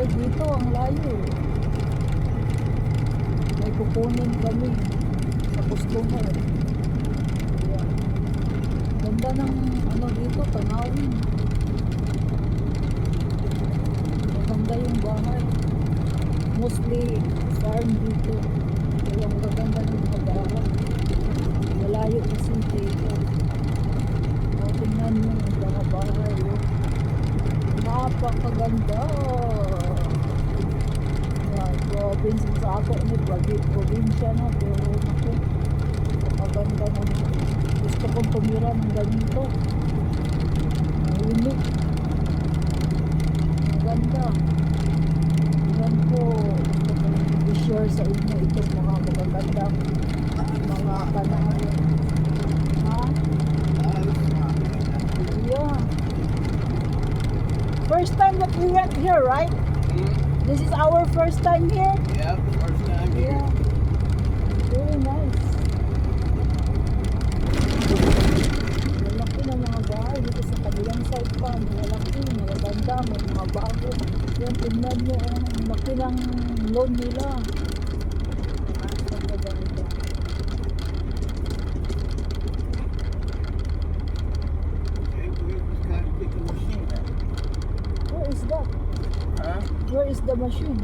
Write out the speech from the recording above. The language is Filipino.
Ay, dito ang layo. May kukunin kami sa customer. Ayan. Ganda ng ano dito, tanawin. Maganda yung bahay. Mostly farm dito. Kaya ang gaganda ng mga bahay. Malayo kasi dito. O, tingnan nyo ang mga bahay. Napakaganda. Yan, province sa ako ni probinsya na, pero naku, napakaganda ng gusto kong tumira ng ganito. Mahinig. Maganda. Yan po, gusto kong i-share sa inyo itong mga magaganda mga panahon. Ha? Yeah. First time that we went here, right? This is our first time here? Yeah, first time here. Yeah. Very nice. Malaki na mga bahay dito sa kabilang side pa. Malaki, magaganda, may mga bago. Yan, tingnan nyo, ang laki ng lawn nila. Ang maganda. Okay, we just gotta get the machine out. Where is that? Huh? Where is the machine?